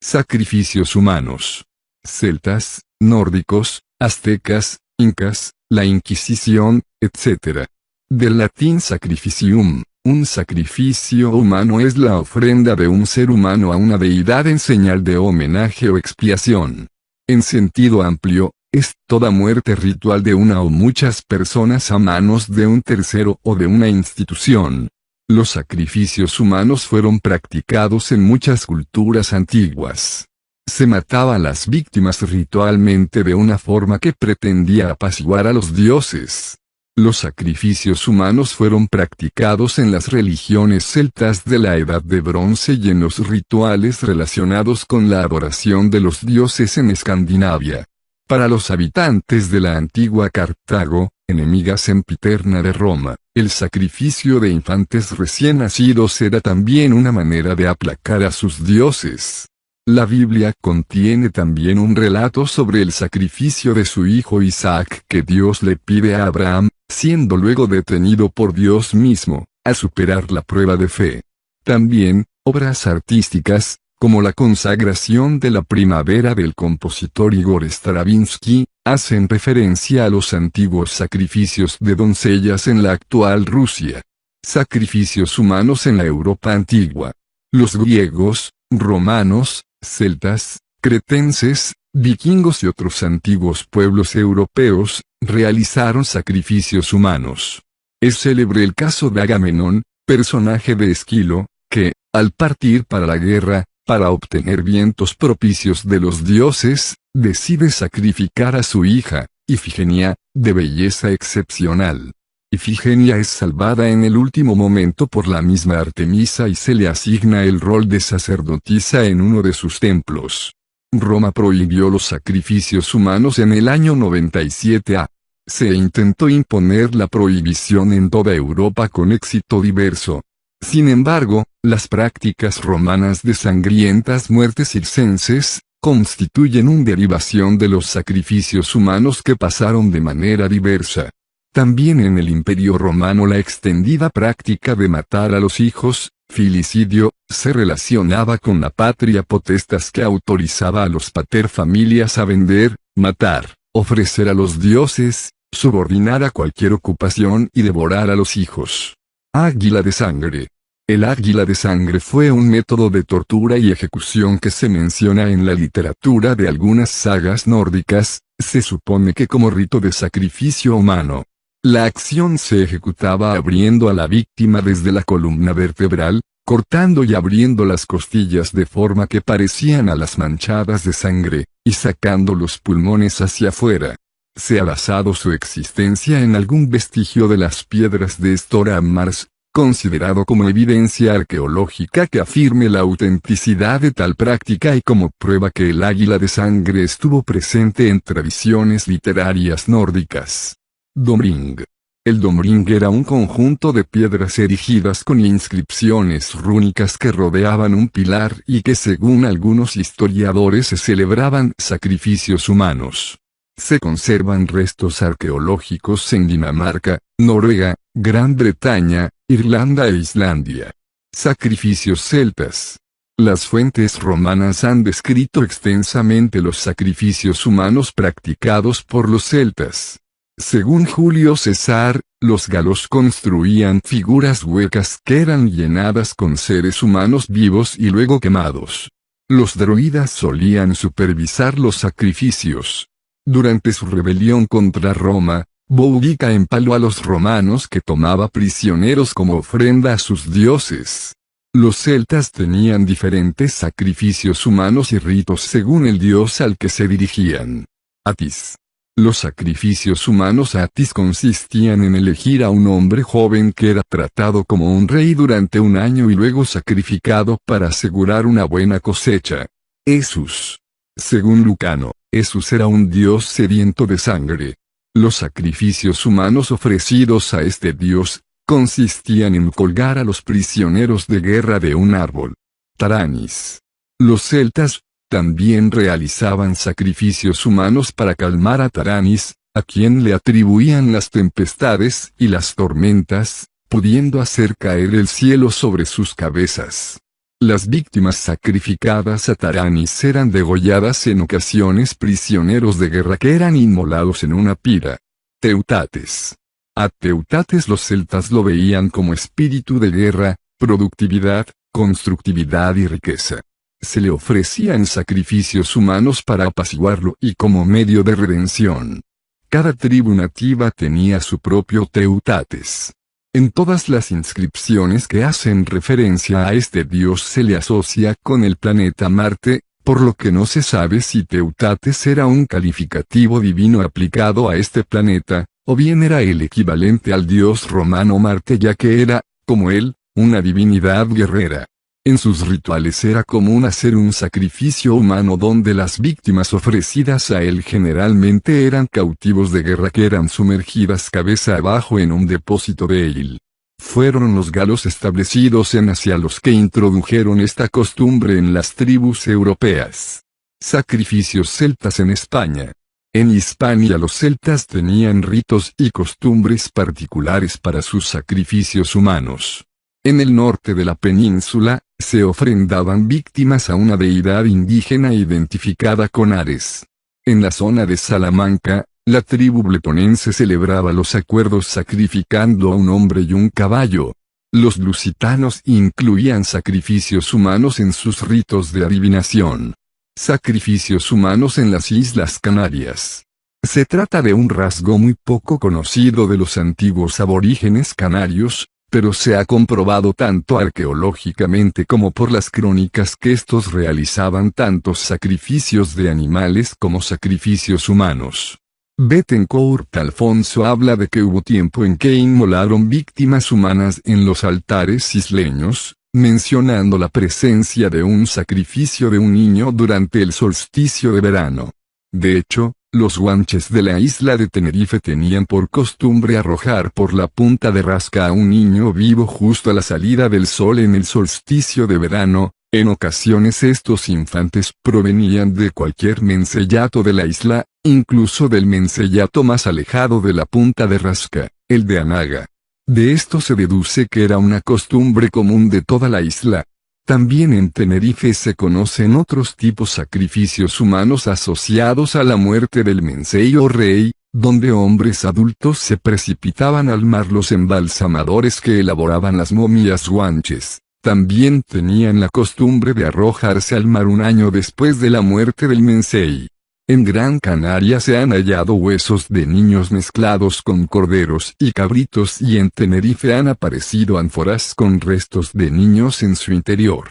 Sacrificios humanos. Celtas, nórdicos, aztecas, incas, la Inquisición, etc. Del latín sacrificium, un sacrificio humano es la ofrenda de un ser humano a una deidad en señal de homenaje o expiación. En sentido amplio, es toda muerte ritual de una o muchas personas a manos de un tercero o de una institución. Los sacrificios humanos fueron practicados en muchas culturas antiguas. Se mataba a las víctimas ritualmente de una forma que pretendía apaciguar a los dioses. Los sacrificios humanos fueron practicados en las religiones celtas de la Edad de Bronce y en los rituales relacionados con la adoración de los dioses en Escandinavia. Para los habitantes de la antigua Cartago, enemiga sempiterna de Roma, el sacrificio de infantes recién nacidos era también una manera de aplacar a sus dioses. La Biblia contiene también un relato sobre el sacrificio de su hijo Isaac que Dios le pide a Abraham, siendo luego detenido por Dios mismo, a superar la prueba de fe. También, obras artísticas, como la consagración de la primavera del compositor Igor Stravinsky, hacen referencia a los antiguos sacrificios de doncellas en la actual Rusia. Sacrificios humanos en la Europa antigua. Los griegos, romanos, celtas, cretenses, vikingos y otros antiguos pueblos europeos, realizaron sacrificios humanos. Es célebre el caso de Agamenón, personaje de Esquilo, que, al partir para la guerra, para obtener vientos propicios de los dioses, decide sacrificar a su hija, Ifigenia, de belleza excepcional. Ifigenia es salvada en el último momento por la misma Artemisa y se le asigna el rol de sacerdotisa en uno de sus templos. Roma prohibió los sacrificios humanos en el año 97 a. Se intentó imponer la prohibición en toda Europa con éxito diverso. Sin embargo, las prácticas romanas de sangrientas muertes circenses, constituyen una derivación de los sacrificios humanos que pasaron de manera diversa. También en el Imperio Romano la extendida práctica de matar a los hijos, filicidio, se relacionaba con la patria potestas que autorizaba a los paterfamilias a vender, matar, ofrecer a los dioses, subordinar a cualquier ocupación y devorar a los hijos. Águila de sangre. El águila de sangre fue un método de tortura y ejecución que se menciona en la literatura de algunas sagas nórdicas, se supone que como rito de sacrificio humano. La acción se ejecutaba abriendo a la víctima desde la columna vertebral, cortando y abriendo las costillas de forma que parecían alas manchadas de sangre, y sacando los pulmones hacia afuera. Se ha basado su existencia en algún vestigio de las piedras de Storm Mars, considerado como evidencia arqueológica que afirme la autenticidad de tal práctica y como prueba que el águila de sangre estuvo presente en tradiciones literarias nórdicas. Domring. El domring era un conjunto de piedras erigidas con inscripciones rúnicas que rodeaban un pilar y que según algunos historiadores se celebraban sacrificios humanos. Se conservan restos arqueológicos en Dinamarca, Noruega, Gran Bretaña, Irlanda e Islandia. Sacrificios celtas. Las fuentes romanas han descrito extensamente los sacrificios humanos practicados por los celtas. Según Julio César, los galos construían figuras huecas que eran llenadas con seres humanos vivos y luego quemados. Los druidas solían supervisar los sacrificios. Durante su rebelión contra Roma, Boudica empaló a los romanos que tomaba prisioneros como ofrenda a sus dioses. Los celtas tenían diferentes sacrificios humanos y ritos según el dios al que se dirigían. Atis. Los sacrificios humanos Atis consistían en elegir a un hombre joven que era tratado como un rey durante un año y luego sacrificado para asegurar una buena cosecha. Esus. Según Lucano, Esus era un dios sediento de sangre. Los sacrificios humanos ofrecidos a este dios, consistían en colgar a los prisioneros de guerra de un árbol. Taranis. Los celtas, también realizaban sacrificios humanos para calmar a Taranis, a quien le atribuían las tempestades y las tormentas, pudiendo hacer caer el cielo sobre sus cabezas. Las víctimas sacrificadas a Taranis eran degolladas en ocasiones prisioneros de guerra que eran inmolados en una pira. Teutates. A Teutates los celtas lo veían como espíritu de guerra, productividad, constructividad y riqueza. Se le ofrecían sacrificios humanos para apaciguarlo y como medio de redención. Cada tribu nativa tenía su propio Teutates. En todas las inscripciones que hacen referencia a este dios se le asocia con el planeta Marte, por lo que no se sabe si Teutates era un calificativo divino aplicado a este planeta, o bien era el equivalente al dios romano Marte ya que era, como él, una divinidad guerrera. En sus rituales era común hacer un sacrificio humano donde las víctimas ofrecidas a él generalmente eran cautivos de guerra que eran sumergidas cabeza abajo en un depósito de él. Fueron los galos establecidos en Asia los que introdujeron esta costumbre en las tribus europeas. Sacrificios celtas en España. En Hispania los celtas tenían ritos y costumbres particulares para sus sacrificios humanos. En el norte de la península, se ofrendaban víctimas a una deidad indígena identificada con Ares. En la zona de Salamanca, la tribu bletonense celebraba los acuerdos sacrificando a un hombre y un caballo. Los lusitanos incluían sacrificios humanos en sus ritos de adivinación. Sacrificios humanos en las Islas Canarias. Se trata de un rasgo muy poco conocido de los antiguos aborígenes canarios, pero se ha comprobado tanto arqueológicamente como por las crónicas que estos realizaban tantos sacrificios de animales como sacrificios humanos. Bettencourt Alfonso habla de que hubo tiempo en que inmolaron víctimas humanas en los altares isleños, mencionando la presencia de un sacrificio de un niño durante el solsticio de verano. De hecho, los guanches de la isla de Tenerife tenían por costumbre arrojar por la punta de rasca a un niño vivo justo a la salida del sol en el solsticio de verano. En ocasiones estos infantes provenían de cualquier menceyato de la isla, incluso del menceyato más alejado de la punta de rasca, el de Anaga. De esto se deduce que era una costumbre común de toda la isla. También en Tenerife se conocen otros tipos sacrificios humanos asociados a la muerte del Mencey o rey, donde hombres adultos se precipitaban al mar. Los embalsamadores que elaboraban las momias guanches también tenían la costumbre de arrojarse al mar un año después de la muerte del Mencey. En Gran Canaria se han hallado huesos de niños mezclados con corderos y cabritos y en Tenerife han aparecido ánforas con restos de niños en su interior.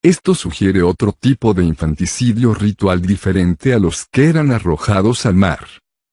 Esto sugiere otro tipo de infanticidio ritual diferente a los que eran arrojados al mar.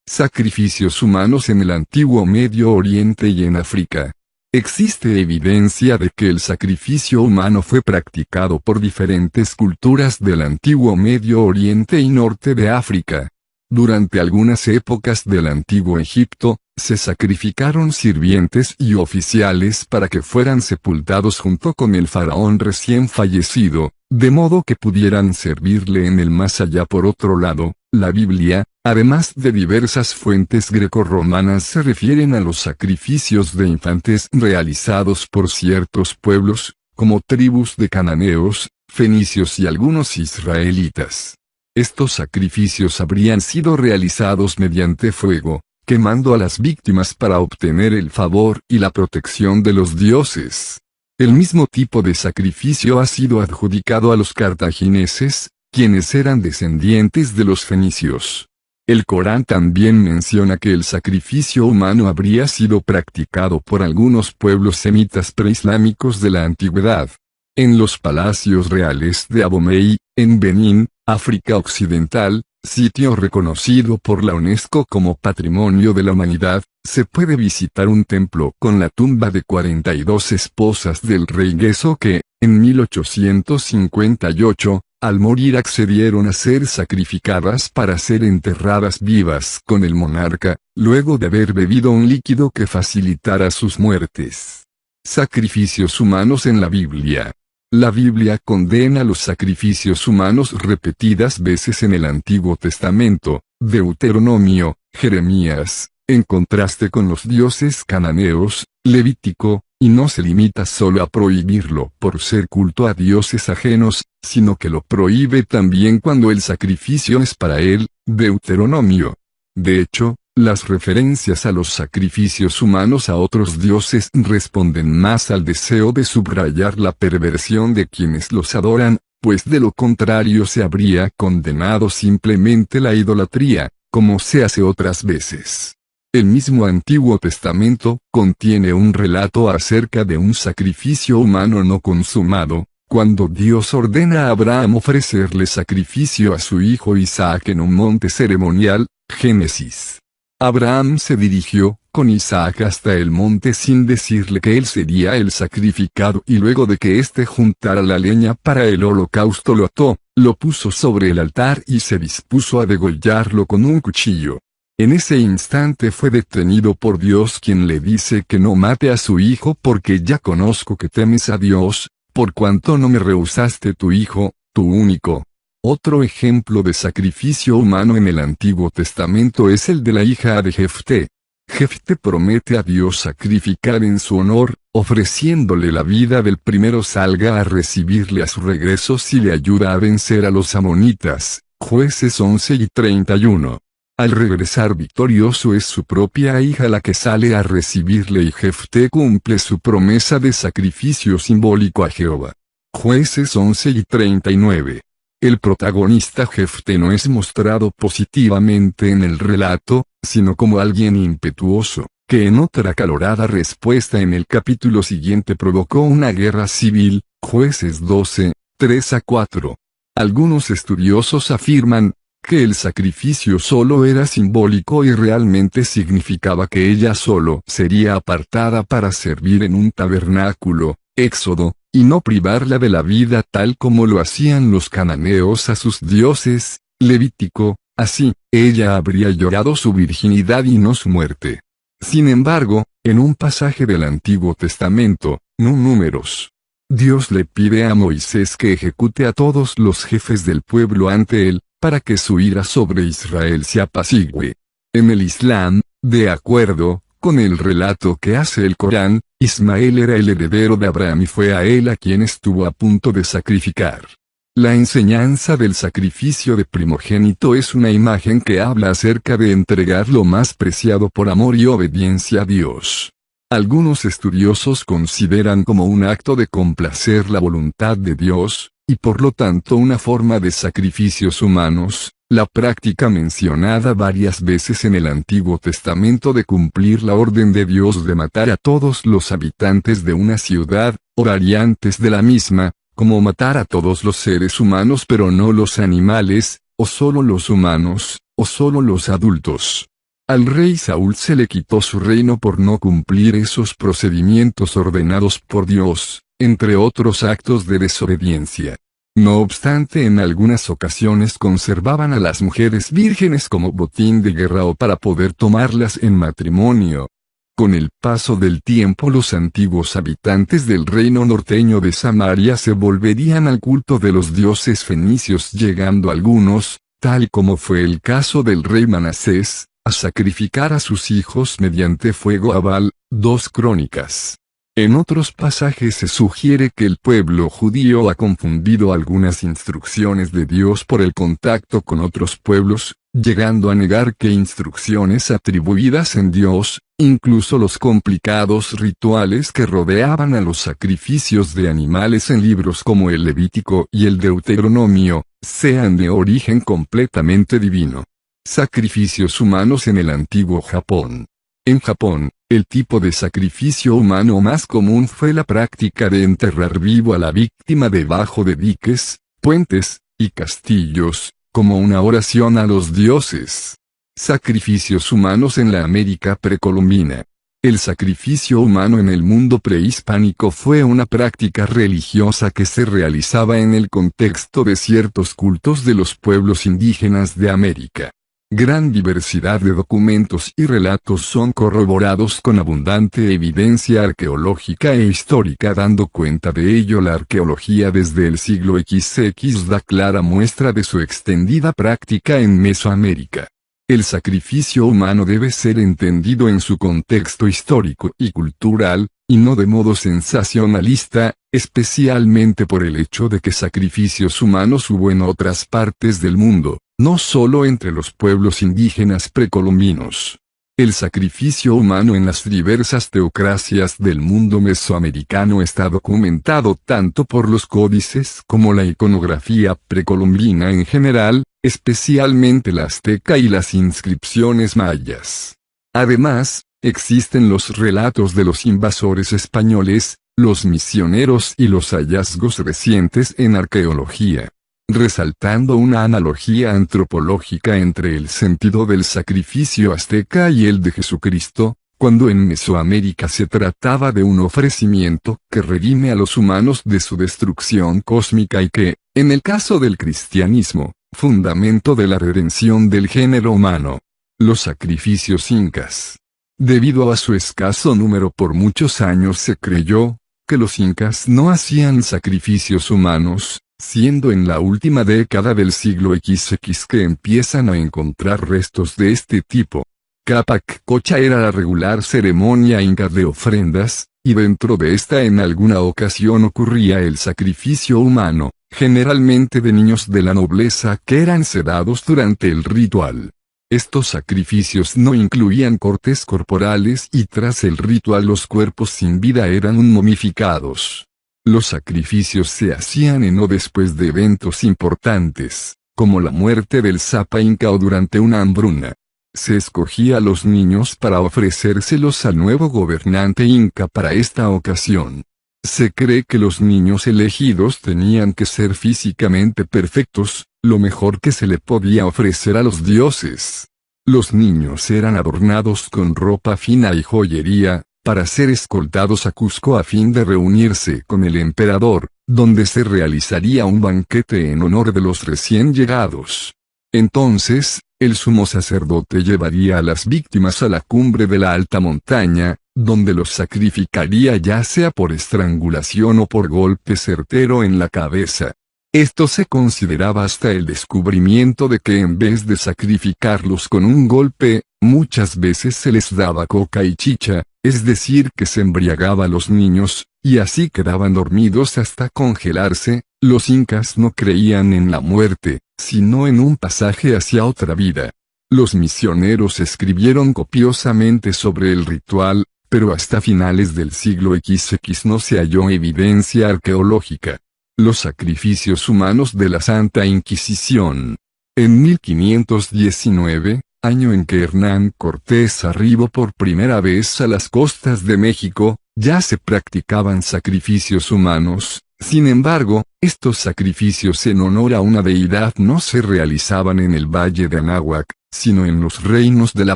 Sacrificios humanos en el antiguo Medio Oriente y en África. Existe evidencia de que el sacrificio humano fue practicado por diferentes culturas del antiguo Medio Oriente y norte de África. Durante algunas épocas del antiguo Egipto, se sacrificaron sirvientes y oficiales para que fueran sepultados junto con el faraón recién fallecido, de modo que pudieran servirle en el más allá. Por otro lado, la Biblia, además de diversas fuentes grecorromanas, se refieren a los sacrificios de infantes realizados por ciertos pueblos, como tribus de cananeos, fenicios y algunos israelitas. Estos sacrificios habrían sido realizados mediante fuego, quemando a las víctimas para obtener el favor y la protección de los dioses. El mismo tipo de sacrificio ha sido adjudicado a los cartagineses, quienes eran descendientes de los fenicios. El Corán también menciona que el sacrificio humano habría sido practicado por algunos pueblos semitas preislámicos de la antigüedad. En los palacios reales de Abomey, en Benín, África Occidental, sitio reconocido por la UNESCO como Patrimonio de la Humanidad, se puede visitar un templo con la tumba de 42 esposas del rey Geso que, en 1858, al morir accedieron a ser sacrificadas para ser enterradas vivas con el monarca, luego de haber bebido un líquido que facilitara sus muertes. Sacrificios humanos en la Biblia. La Biblia condena los sacrificios humanos repetidas veces en el Antiguo Testamento, Deuteronomio, Jeremías, En contraste con los dioses cananeos, Levítico, y no se limita solo a prohibirlo por ser culto a dioses ajenos, sino que lo prohíbe también cuando el sacrificio es para él, Deuteronomio. De hecho, las referencias a los sacrificios humanos a otros dioses responden más al deseo de subrayar la perversión de quienes los adoran, pues de lo contrario se habría condenado simplemente la idolatría, como se hace otras veces. El mismo Antiguo Testamento contiene un relato acerca de un sacrificio humano no consumado, cuando Dios ordena a Abraham ofrecerle sacrificio a su hijo Isaac en un monte ceremonial, Génesis. Abraham se dirigió con Isaac hasta el monte sin decirle que él sería el sacrificado, y luego de que éste juntara la leña para el holocausto lo ató, lo puso sobre el altar y se dispuso a degollarlo con un cuchillo. En ese instante fue detenido por Dios, quien le dice que no mate a su hijo porque ya conozco que temes a Dios, por cuanto no me rehusaste tu hijo, tu único. Otro ejemplo de sacrificio humano en el Antiguo Testamento es el de la hija de Jefté. Jefté promete a Dios sacrificar en su honor, ofreciéndole la vida del primero salga a recibirle a su regreso si le ayuda a vencer a los amonitas. Jueces 11 y 31. Al regresar victorioso es su propia hija la que sale a recibirle y Jefté cumple su promesa de sacrificio simbólico a Jehová. Jueces 11 y 39. El protagonista Jefté no es mostrado positivamente en el relato, sino como alguien impetuoso, que en otra acalorada respuesta en el capítulo siguiente provocó una guerra civil, Jueces 12, 3 a 4. Algunos estudiosos afirman que el sacrificio solo era simbólico y realmente significaba que ella solo sería apartada para servir en un tabernáculo, Éxodo, y no privarla de la vida tal como lo hacían los cananeos a sus dioses, Levítico. Así, ella habría llorado su virginidad y no su muerte. Sin embargo, en un pasaje del Antiguo Testamento, Números, Dios le pide a Moisés que ejecute a todos los jefes del pueblo ante él, para que su ira sobre Israel se apacigüe. En el Islam, de acuerdo con el relato que hace el Corán, Ismael era el heredero de Abraham y fue a él a quien estuvo a punto de sacrificar. La enseñanza del sacrificio de primogénito es una imagen que habla acerca de entregar lo más preciado por amor y obediencia a Dios. Algunos estudiosos consideran como un acto de complacer la voluntad de Dios, y por lo tanto una forma de sacrificios humanos, la práctica mencionada varias veces en el Antiguo Testamento de cumplir la orden de Dios de matar a todos los habitantes de una ciudad, o variantes de la misma, como matar a todos los seres humanos pero no los animales, o solo los humanos, o solo los adultos. Al rey Saúl se le quitó su reino por no cumplir esos procedimientos ordenados por Dios, entre otros actos de desobediencia. No obstante, en algunas ocasiones conservaban a las mujeres vírgenes como botín de guerra o para poder tomarlas en matrimonio. Con el paso del tiempo los antiguos habitantes del reino norteño de Samaria se volverían al culto de los dioses fenicios, llegando algunos, tal como fue el caso del rey Manasés, a sacrificar a sus hijos mediante fuego a Baal. 2 Crónicas. En otros pasajes se sugiere que el pueblo judío ha confundido algunas instrucciones de Dios por el contacto con otros pueblos, llegando a negar que instrucciones atribuidas en Dios, incluso los complicados rituales que rodeaban a los sacrificios de animales en libros como el Levítico y el Deuteronomio, sean de origen completamente divino. Sacrificios humanos en el antiguo Japón. En Japón, el tipo de sacrificio humano más común fue la práctica de enterrar vivo a la víctima debajo de diques, puentes, y castillos, como una oración a los dioses. Sacrificios humanos en la América precolombina. El sacrificio humano en el mundo prehispánico fue una práctica religiosa que se realizaba en el contexto de ciertos cultos de los pueblos indígenas de América. Gran diversidad de documentos y relatos son corroborados con abundante evidencia arqueológica e histórica. Dando cuenta de ello, la arqueología desde el siglo XX da clara muestra de su extendida práctica en Mesoamérica. El sacrificio humano debe ser entendido en su contexto histórico y cultural, y no de modo sensacionalista, especialmente por el hecho de que sacrificios humanos hubo en otras partes del mundo, no solo entre los pueblos indígenas precolombinos. El sacrificio humano en las diversas teocracias del mundo mesoamericano está documentado tanto por los códices como la iconografía precolombina en general, especialmente la azteca y las inscripciones mayas. Además, existen los relatos de los invasores españoles, los misioneros y los hallazgos recientes en arqueología, resaltando una analogía antropológica entre el sentido del sacrificio azteca y el de Jesucristo, cuando en Mesoamérica se trataba de un ofrecimiento que redime a los humanos de su destrucción cósmica y que, en el caso del cristianismo, fundamento de la redención del género humano. Los sacrificios incas. Debido a su escaso número por muchos años se creyó que los incas no hacían sacrificios humanos, siendo en la última década del siglo XX que empiezan a encontrar restos de este tipo. Capac Cocha era la regular ceremonia inca de ofrendas, y dentro de esta en alguna ocasión ocurría el sacrificio humano, generalmente de niños de la nobleza que eran sedados durante el ritual. Estos sacrificios no incluían cortes corporales y tras el ritual los cuerpos sin vida eran momificados. Los sacrificios se hacían en o después de eventos importantes, como la muerte del Zapa Inca o durante una hambruna. Se escogía a los niños para ofrecérselos al nuevo gobernante inca para esta ocasión. Se cree que los niños elegidos tenían que ser físicamente perfectos, lo mejor que se le podía ofrecer a los dioses. Los niños eran adornados con ropa fina y joyería, para ser escoltados a Cusco a fin de reunirse con el emperador, donde se realizaría un banquete en honor de los recién llegados. Entonces, el sumo sacerdote llevaría a las víctimas a la cumbre de la alta montaña, donde los sacrificaría ya sea por estrangulación o por golpe certero en la cabeza. Esto se consideraba hasta el descubrimiento de que en vez de sacrificarlos con un golpe, muchas veces se les daba coca y chicha, es decir que se embriagaba a los niños, y así quedaban dormidos hasta congelarse. Los incas no creían en la muerte, sino en un pasaje hacia otra vida. Los misioneros escribieron copiosamente sobre el ritual, pero hasta finales del siglo XX no se halló evidencia arqueológica. Los sacrificios humanos de la Santa Inquisición. En 1519, año en que Hernán Cortés arribó por primera vez a las costas de México, ya se practicaban sacrificios humanos. Sin embargo, estos sacrificios en honor a una deidad no se realizaban en el Valle de Anáhuac, sino en los reinos de la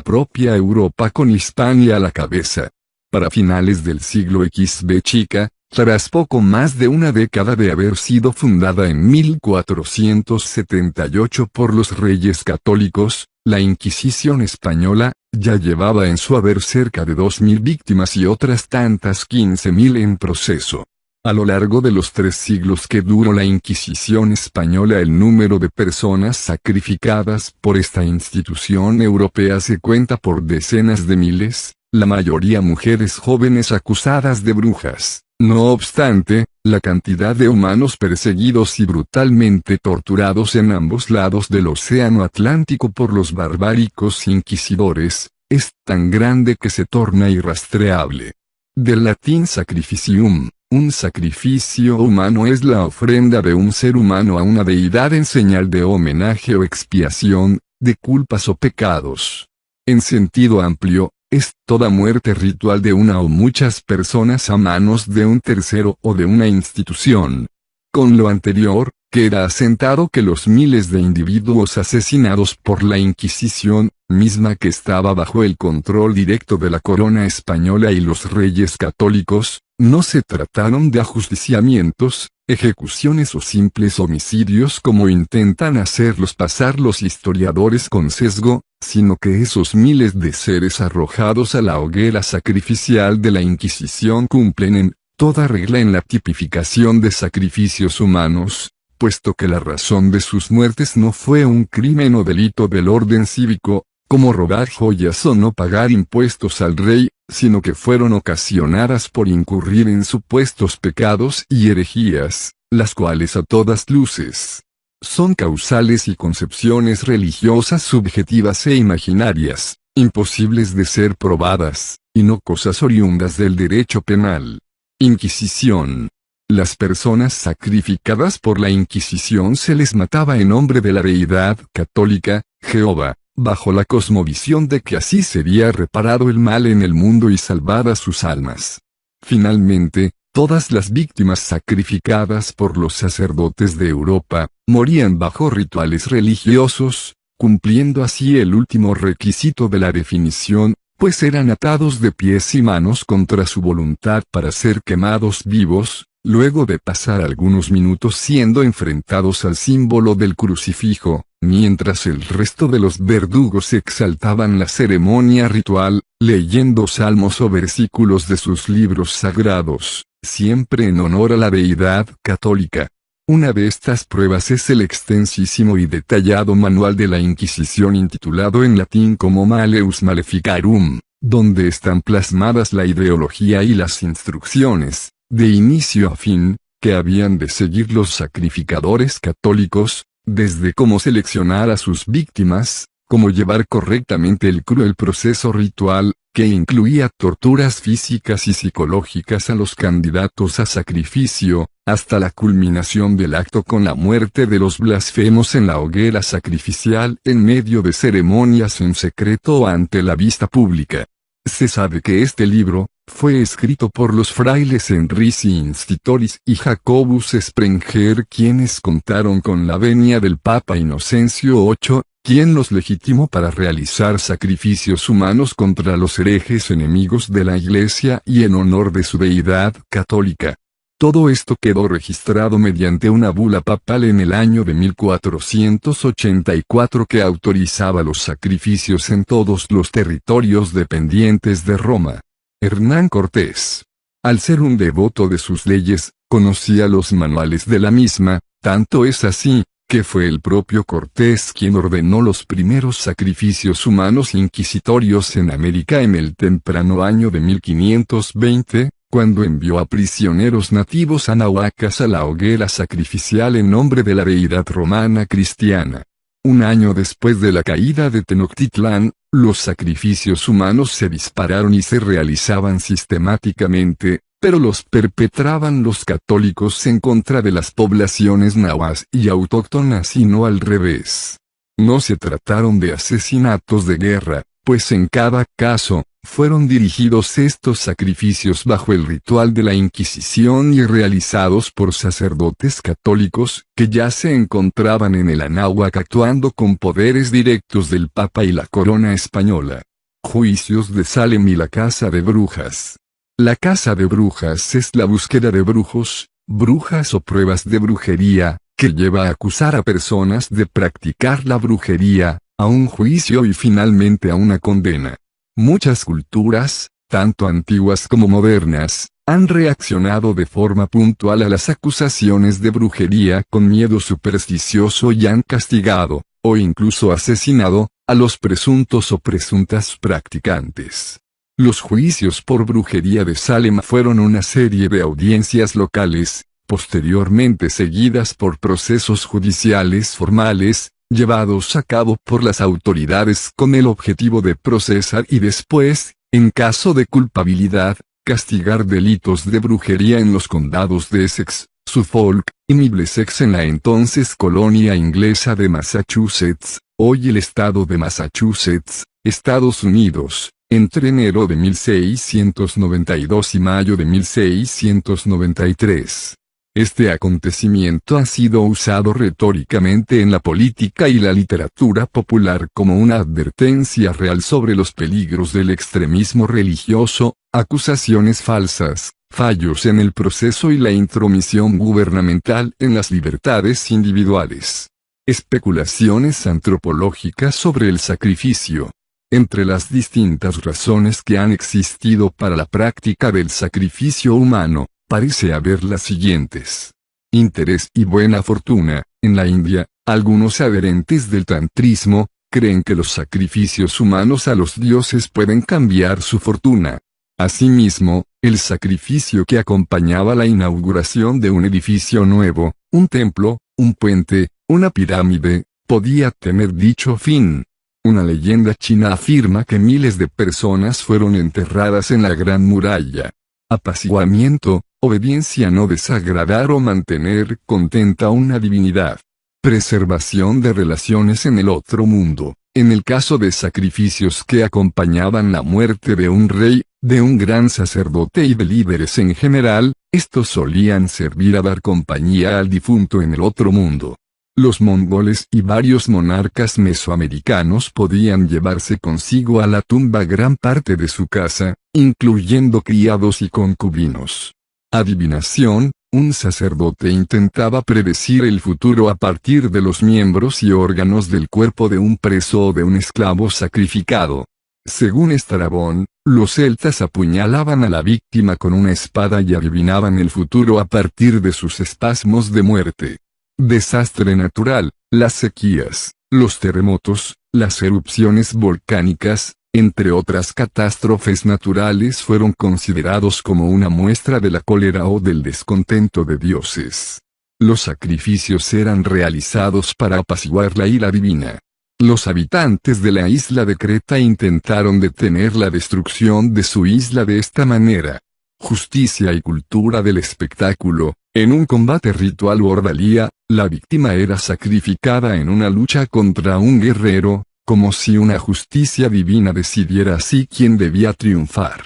propia Europa con Hispania a la cabeza. Para finales del siglo XV chica, tras poco más de una década de haber sido fundada en 1478 por los reyes católicos, la Inquisición española ya llevaba en su haber cerca de 2.000 víctimas y otras tantas 15.000 en proceso. A lo largo de los 3 siglos que duró la Inquisición española, el número de personas sacrificadas por esta institución europea se cuenta por decenas de miles, la mayoría mujeres jóvenes acusadas de brujas. No obstante, la cantidad de humanos perseguidos y brutalmente torturados en ambos lados del Océano Atlántico por los barbáricos inquisidores, es tan grande que se torna irrastreable. Del latín sacrificium, un sacrificio humano es la ofrenda de un ser humano a una deidad en señal de homenaje o expiación, de culpas o pecados. En sentido amplio, es toda muerte ritual de una o muchas personas a manos de un tercero o de una institución. Con lo anterior, queda asentado que los miles de individuos asesinados por la Inquisición, misma que estaba bajo el control directo de la corona española y los reyes católicos, no se trataron de ajusticiamientos, ejecuciones o simples homicidios como intentan hacerlos pasar los historiadores con sesgo, sino que esos miles de seres arrojados a la hoguera sacrificial de la Inquisición cumplen en toda regla en la tipificación de sacrificios humanos, puesto que la razón de sus muertes no fue un crimen o delito del orden cívico, como robar joyas o no pagar impuestos al rey, sino que fueron ocasionadas por incurrir en supuestos pecados y herejías, las cuales a todas luces son causales y concepciones religiosas subjetivas e imaginarias, imposibles de ser probadas, y no cosas oriundas del derecho penal. Inquisición. Las personas sacrificadas por la Inquisición se les mataba en nombre de la deidad católica, Jehová, bajo la cosmovisión de que así sería reparado el mal en el mundo y salvadas sus almas. Finalmente, todas las víctimas sacrificadas por los sacerdotes de Europa, morían bajo rituales religiosos, cumpliendo así el último requisito de la definición, pues eran atados de pies y manos contra su voluntad para ser quemados vivos, luego de pasar algunos minutos siendo enfrentados al símbolo del crucifijo, mientras el resto de los verdugos exaltaban la ceremonia ritual, leyendo salmos o versículos de sus libros sagrados, siempre en honor a la deidad católica. Una de estas pruebas es el extensísimo y detallado manual de la Inquisición intitulado en latín como Maleus Maleficarum, donde están plasmadas la ideología y las instrucciones, de inicio a fin, que habían de seguir los sacrificadores católicos, desde cómo seleccionar a sus víctimas, cómo llevar correctamente el cruel proceso ritual, que incluía torturas físicas y psicológicas a los candidatos a sacrificio, hasta la culminación del acto con la muerte de los blasfemos en la hoguera sacrificial en medio de ceremonias en secreto o ante la vista pública. Se sabe que este libro fue escrito por los frailes Henrici Institoris y Jacobus Sprenger, quienes contaron con la venia del Papa Inocencio VIII, quien los legitimó para realizar sacrificios humanos contra los herejes enemigos de la Iglesia y en honor de su deidad católica. Todo esto quedó registrado mediante una bula papal en el año de 1484 que autorizaba los sacrificios en todos los territorios dependientes de Roma. Hernán Cortés, al ser un devoto de sus leyes, conocía los manuales de la misma, tanto es así, que fue el propio Cortés quien ordenó los primeros sacrificios humanos inquisitorios en América en el temprano año de 1520, cuando envió a prisioneros nativos anahuacas a la hoguera sacrificial en nombre de la deidad romana cristiana. Un año después de la caída de Tenochtitlán, los sacrificios humanos se dispararon y se realizaban sistemáticamente, pero los perpetraban los católicos en contra de las poblaciones nahuas y autóctonas y no al revés. No se trataron de asesinatos de guerra, pues en cada caso, fueron dirigidos estos sacrificios bajo el ritual de la Inquisición y realizados por sacerdotes católicos que ya se encontraban en el Anáhuac actuando con poderes directos del Papa y la Corona española. Juicios de Salem y la Casa de Brujas. La Casa de Brujas es la búsqueda de brujos, brujas o pruebas de brujería, que lleva a acusar a personas de practicar la brujería, a un juicio y finalmente a una condena. Muchas culturas, tanto antiguas como modernas, han reaccionado de forma puntual a las acusaciones de brujería con miedo supersticioso y han castigado, o incluso asesinado, a los presuntos o presuntas practicantes. Los juicios por brujería de Salem fueron una serie de audiencias locales, posteriormente seguidas por procesos judiciales formales, llevados a cabo por las autoridades con el objetivo de procesar y después, en caso de culpabilidad, castigar delitos de brujería en los condados de Essex, Suffolk, y Middlesex en la entonces colonia inglesa de Massachusetts, hoy el estado de Massachusetts, Estados Unidos, entre enero de 1692 y mayo de 1693. Este acontecimiento ha sido usado retóricamente en la política y la literatura popular como una advertencia real sobre los peligros del extremismo religioso, acusaciones falsas, fallos en el proceso y la intromisión gubernamental en las libertades individuales. Especulaciones antropológicas sobre el sacrificio. Entre las distintas razones que han existido para la práctica del sacrificio humano, parece haber las siguientes. Interés y buena fortuna. En la India, algunos adherentes del tantrismo creen que los sacrificios humanos a los dioses pueden cambiar su fortuna. Asimismo, el sacrificio que acompañaba la inauguración de un edificio nuevo, un templo, un puente, una pirámide, podía tener dicho fin. Una leyenda china afirma que miles de personas fueron enterradas en la Gran Muralla. Apaciguamiento, obediencia, no desagradar o mantener contenta una divinidad. Preservación de relaciones en el otro mundo. En el caso de sacrificios que acompañaban la muerte de un rey, de un gran sacerdote y de líderes en general, estos solían servir a dar compañía al difunto en el otro mundo. Los mongoles y varios monarcas mesoamericanos podían llevarse consigo a la tumba gran parte de su casa, incluyendo criados y concubinos. Adivinación. Un sacerdote intentaba predecir el futuro a partir de los miembros y órganos del cuerpo de un preso o de un esclavo sacrificado. Según Estrabón, los celtas apuñalaban a la víctima con una espada y adivinaban el futuro a partir de sus espasmos de muerte. Desastre natural, las sequías, los terremotos, las erupciones volcánicas, entre otras catástrofes naturales, fueron considerados como una muestra de la cólera o del descontento de dioses. Los sacrificios eran realizados para apaciguar la ira divina. Los habitantes de la isla de Creta intentaron detener la destrucción de su isla de esta manera. Justicia y cultura del espectáculo. En un combate ritual o ordalía, la víctima era sacrificada en una lucha contra un guerrero, como si una justicia divina decidiera así quién debía triunfar.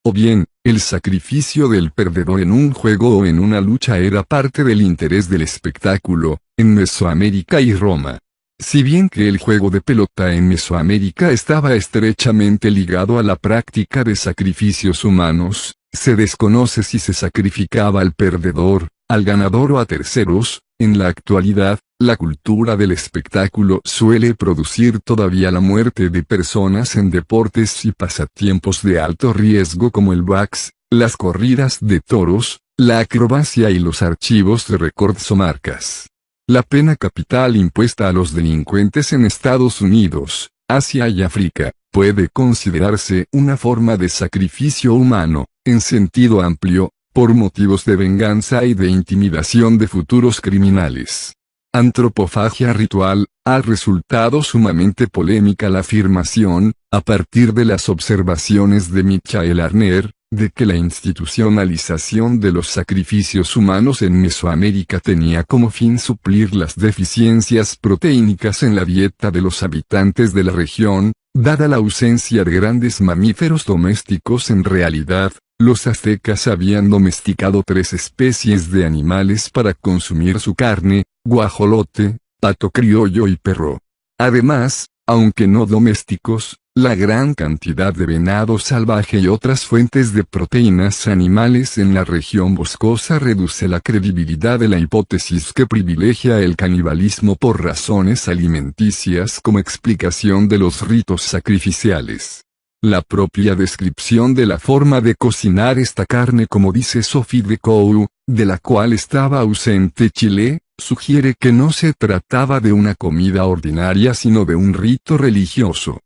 O bien, el sacrificio del perdedor en un juego o en una lucha era parte del interés del espectáculo, en Mesoamérica y Roma. Si bien que el juego de pelota en Mesoamérica estaba estrechamente ligado a la práctica de sacrificios humanos, se desconoce si se sacrificaba al perdedor, al ganador o a terceros. En la actualidad, la cultura del espectáculo suele producir todavía la muerte de personas en deportes y pasatiempos de alto riesgo como el box, las corridas de toros, la acrobacia y los archivos de récords o marcas. La pena capital impuesta a los delincuentes en Estados Unidos, Asia y África, puede considerarse una forma de sacrificio humano, en sentido amplio, por motivos de venganza y de intimidación de futuros criminales. Antropofagia ritual. Ha resultado sumamente polémica la afirmación, a partir de las observaciones de Michael Arner, de que la institucionalización de los sacrificios humanos en Mesoamérica tenía como fin suplir las deficiencias proteínicas en la dieta de los habitantes de la región, dada la ausencia de grandes mamíferos domésticos. En realidad, los aztecas habían domesticado 3 especies de animales para consumir su carne: guajolote, pato criollo y perro. Además, aunque no domésticos, la gran cantidad de venado salvaje y otras fuentes de proteínas animales en la región boscosa reduce la credibilidad de la hipótesis que privilegia el canibalismo por razones alimenticias como explicación de los ritos sacrificiales. La propia descripción de la forma de cocinar esta carne, como dice Sophie de Coe, de la cual estaba ausente Chile, sugiere que no se trataba de una comida ordinaria sino de un rito religioso.